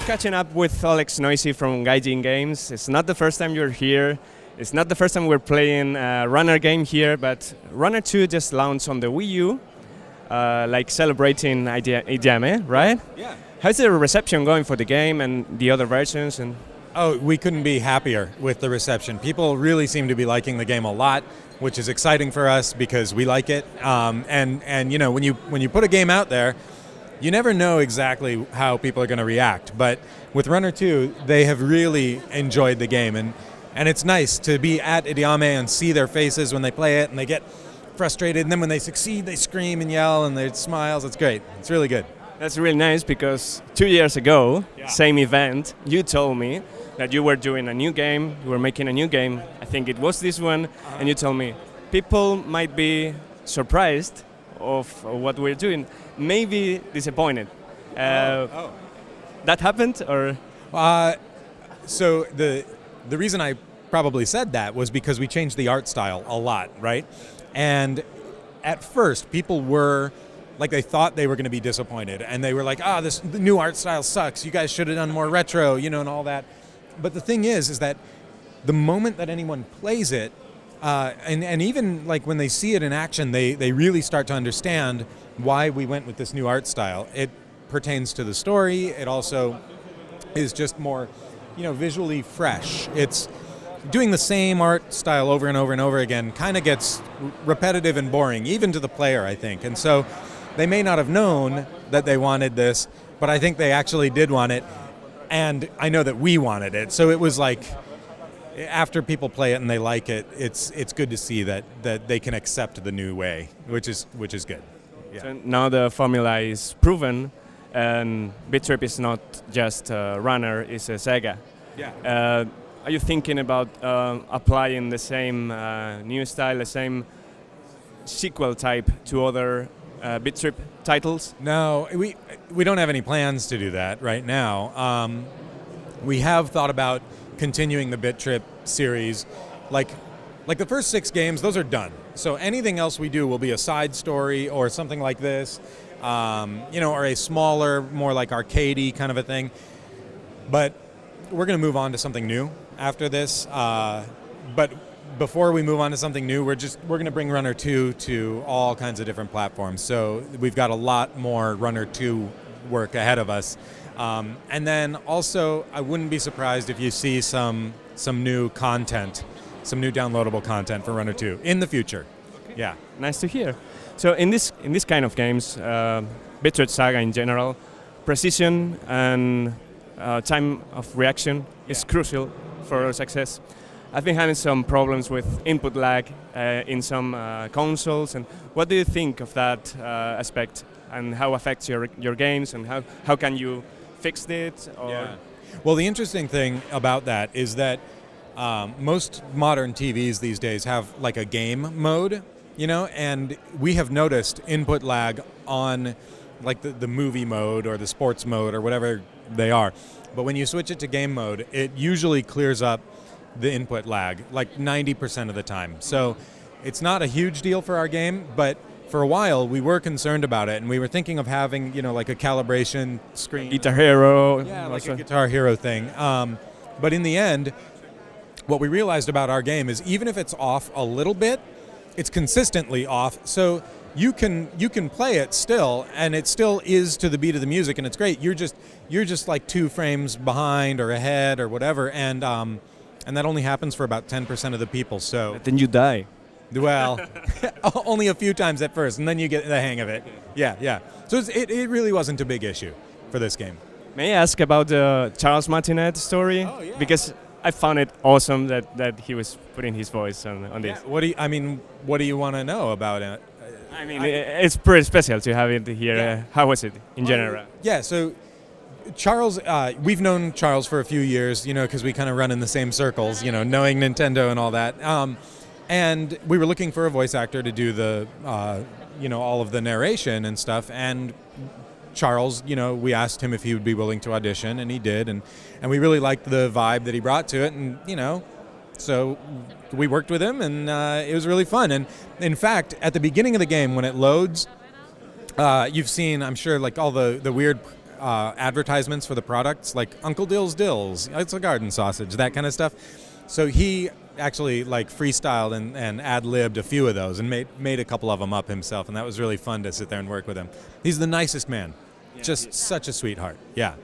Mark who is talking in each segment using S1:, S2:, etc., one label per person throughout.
S1: catching up with Alex Neuse from Gaijin Games. It's not the first time you're here. It's not the first time we're playing a Runner game here, but Runner 2 just launched on the Wii U, like celebrating iDÉAME, right?
S2: Yeah.
S1: How's the reception going for the game and the other versions? And
S2: Oh, we couldn't be happier with the reception. People really seem to be liking the game a lot, which is exciting for us because we like it. And you know, when you put a game out there, you never know exactly how people are going to react. But with Runner 2, they have really enjoyed the game, and it's nice to be at iDÉAME and see their faces when they play it, and they get frustrated, and then when they succeed, they scream and yell, and they smiles. It's great. It's really good.
S1: that's really nice because 2 years ago, same event, you told me that you were doing a new game, you were making a new game, I think it was this one, and you told me people might be surprised of what we're doing, maybe disappointed. That happened, or?
S2: So the reason I probably said that was because we changed the art style a lot, right? And at first, people were like, they thought they were going to be disappointed, and they were like, the new art style sucks, you guys should have done more retro, you know, and all that. But the thing is that the moment that anyone plays it, and even like when they see it in action, they really start to understand why we went with this new art style. It pertains to the story. It also is just more, you know, visually fresh. It's doing the same art style over and over and over again kind of gets repetitive and boring, even to the player, I think. And so they may not have known that they wanted this, but I think they actually did want it. And I know that we wanted it. So it was like, after people play it and they like it, it's good to see that they can accept the new way, which is good. Yeah.
S1: So now the formula is proven, and Beat Trip is not just a Runner, it's a Sega.
S2: Yeah.
S1: Are you thinking about applying the same new style, the same sequel type to other Beat Trip titles?
S2: No, we don't have any plans to do that right now. We have thought about continuing the Beat Trip series. Like the first 6 games, those are done. So anything else we do will be a side story or something like this, you know, or a smaller, more like arcadey kind of a thing. But we're going to move on to something new after this. But before we move on to something new, we're going to bring Runner 2 to all kinds of different platforms. So we've got a lot more Runner 2 work ahead of us. And then also, I wouldn't be surprised if you see some new content, some new downloadable content for Runner 2 in the future. Okay. Yeah.
S1: Nice to hear. So in this kind of games, Beat Trip Saga in general, precision and time of reaction is crucial for success. I've been having some problems with input lag in some consoles, and what do you think of that aspect, and how it affects your games, and how can you fix it? Or?
S2: Yeah. Well, the interesting thing about that is that most modern TVs these days have like a game mode, you know, and we have noticed input lag on like the movie mode or the sports mode or whatever they are. But when you switch it to game mode, it usually clears up the input lag like 90% of the time. So it's not a huge deal for our game, but for a while we were concerned about it, and we were thinking of having, you know, like a calibration screen.
S1: Guitar Hero.
S2: Yeah, like a Guitar Hero thing. But in the end, what we realized about our game is even if it's off a little bit, it's consistently off. So you can play it still, and it still is to the beat of the music, and it's great. You're just like 2 frames behind or ahead or whatever, and that only happens for about 10% of the people. So
S1: But then you die.
S2: Well, only a few times at first, and then you get the hang of it. Yeah. So it really wasn't a big issue for this game.
S1: May I ask about the Charles Martinet story?
S2: Oh, yeah.
S1: Because I found it awesome that he was putting his voice on this.
S2: Yeah, what do you want to know about it?
S1: I mean, it's pretty special to have it here.
S2: Yeah.
S1: How was it in general?
S2: Yeah, so Charles, we've known Charles for a few years, you know, because we kind of run in the same circles, you know, knowing Nintendo and all that. And we were looking for a voice actor to do the, you know, all of the narration and stuff. And Charles, you know, we asked him if he would be willing to audition, and he did. And we really liked the vibe that he brought to it. And, you know, so we worked with him, and it was really fun. And in fact, at the beginning of the game, when it loads, you've seen, I'm sure, like all the weird advertisements for the products, like Uncle Dill's Dills, it's a garden sausage, that kind of stuff. So he actually like freestyled and ad-libbed a few of those and made a couple of them up himself, and that was really fun to sit there and work with him. He's the nicest man, just such a sweetheart. Yeah.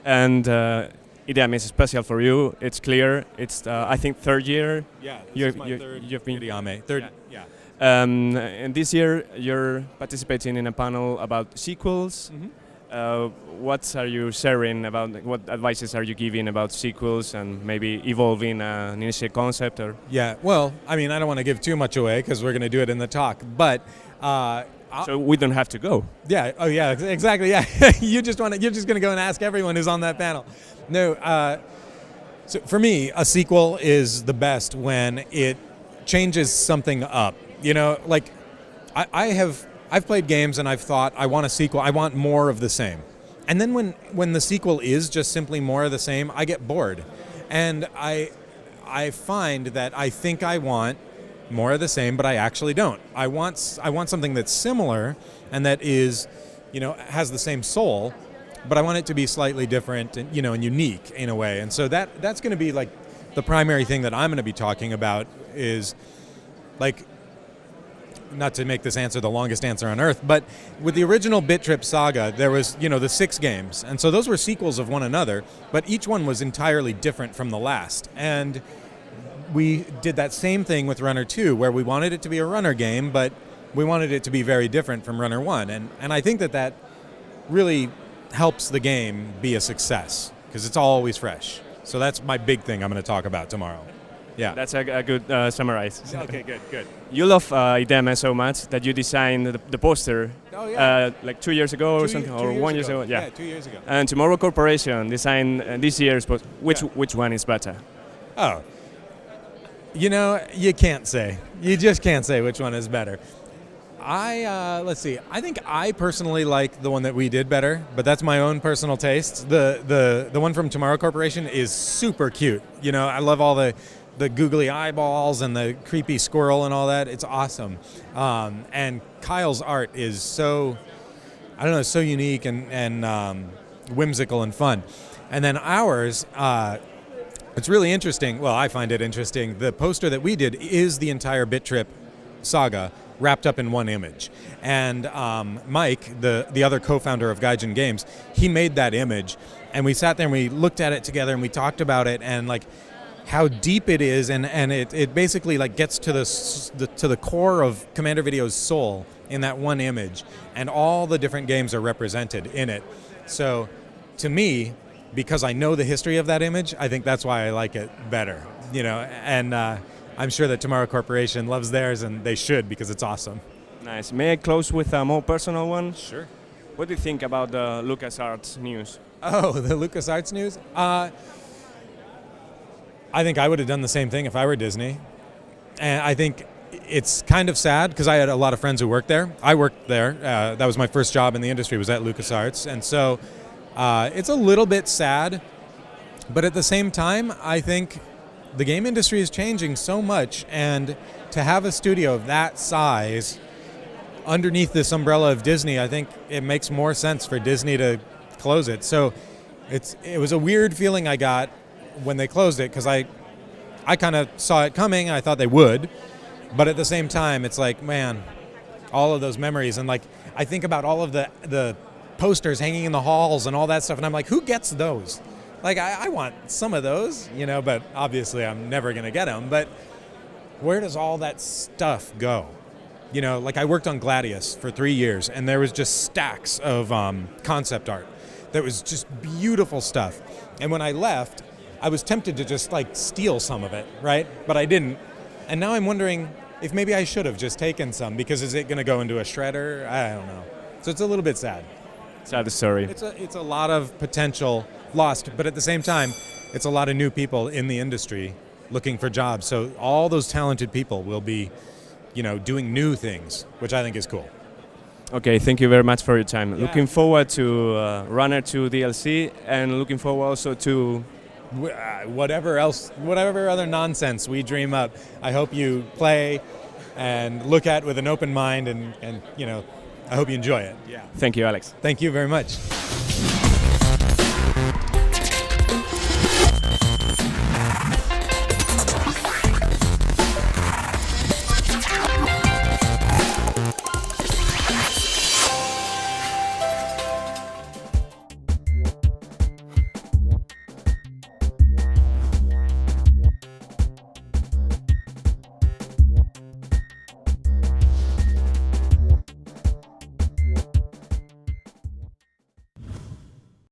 S1: And iDÉAME is special for you. It's clear. It's I think third year.
S2: Yeah, this is my third
S1: you've been
S2: iDÉAME. Third. Yeah.
S1: And this year you're participating in a panel about sequels.
S2: Mm-hmm.
S1: What are you sharing about? What advices are you giving about sequels and maybe evolving an initial concept? Or
S2: Yeah. Well, I mean, I don't want to give too much away because we're going to do it in the talk, but.
S1: So we don't have to go.
S2: Yeah. Oh, yeah. Exactly. Yeah. You're just going to go and ask everyone who's on that panel. No. So for me, a sequel is the best when it changes something up. You know, like I've played games and I've thought I want a sequel. I want more of the same. And then when the sequel is just simply more of the same, I get bored. And I find that I think I want more of the same, but I actually don't. I want something that's similar and that is, you know, has the same soul, but I want it to be slightly different and, you know, and unique in a way. And so that's going to be like the primary thing that I'm going to be talking about is like, not to make this answer the longest answer on earth, but with the original Bit Trip saga, there was, you know, the 6 games. And so those were sequels of one another, but each one was entirely different from the last. And we did that same thing with Runner 2, where we wanted it to be a runner game, but we wanted it to be very different from Runner 1. And I think that really helps the game be a success, because it's always fresh. So that's my big thing I'm going to talk about tomorrow. Yeah.
S1: That's a good summarize.
S2: Okay, good.
S1: You love iDÉAME so much that you designed the poster like 2 years ago or something, or 1 year ago.
S2: Yeah, 2 years ago.
S1: And Tomorrow Corporation designed this year's poster. Which one is better?
S2: Oh, you know, you can't say. You just can't say which one is better. Let's see. I think I personally like the one that we did better, but that's my own personal taste. The one from Tomorrow Corporation is super cute. You know, I love all the googly eyeballs and the creepy squirrel and all that. It's awesome. And Kyle's art is so unique and whimsical and fun. And then ours, it's really interesting. Well, I find it interesting. The poster that we did is the entire Bit Trip saga wrapped up in one image. And Mike, the other co-founder of Gaijin Games, he made that image. And we sat there and we looked at it together and we talked about it and like how deep it is, and it basically like gets to the core of Commander Video's soul in that one image, and all the different games are represented in it. So to me, because I know the history of that image, I think that's why I like it better, you know, and I'm sure that Tomorrow Corporation loves theirs, and they should, because it's awesome.
S1: Nice. May I close with a more personal one?
S2: Sure.
S1: What do you think about the LucasArts news?
S2: Oh, the LucasArts news? I think I would have done the same thing if I were Disney. And I think it's kind of sad because I had a lot of friends who worked there. I worked there. That was my first job in the industry, was at LucasArts. And so it's a little bit sad. But at the same time, I think the game industry is changing so much. And to have a studio of that size underneath this umbrella of Disney, I think it makes more sense for Disney to close it. So it was a weird feeling I got when they closed it, because I kind of saw it coming. I thought they would, but at the same time, it's like, man, all of those memories, and like I think about all of the posters hanging in the halls and all that stuff, and I'm like, who gets those? Like I want some of those, you know, but obviously I'm never gonna get them. But where does all that stuff go? You know, like I worked on Gladius for 3 years, and there was just stacks of concept art that was just beautiful stuff. And when I left, I was tempted to just like steal some of it, right? But I didn't. And now I'm wondering if maybe I should have just taken some, because is it going to go into a shredder? I don't know. So it's a little bit sad.
S1: Sad story.
S2: It's a lot of potential lost, but at the same time, it's a lot of new people in the industry looking for jobs. So all those talented people will be, you know, doing new things, which I think is cool.
S1: Okay, thank you very much for your time.
S2: Yeah.
S1: Looking forward to Runner 2 DLC, and looking forward also to
S2: whatever other nonsense we dream up. I hope you play and look at with an open mind, and you know, I hope you enjoy it. Yeah.
S1: Thank you, Alex.
S2: Thank you very much.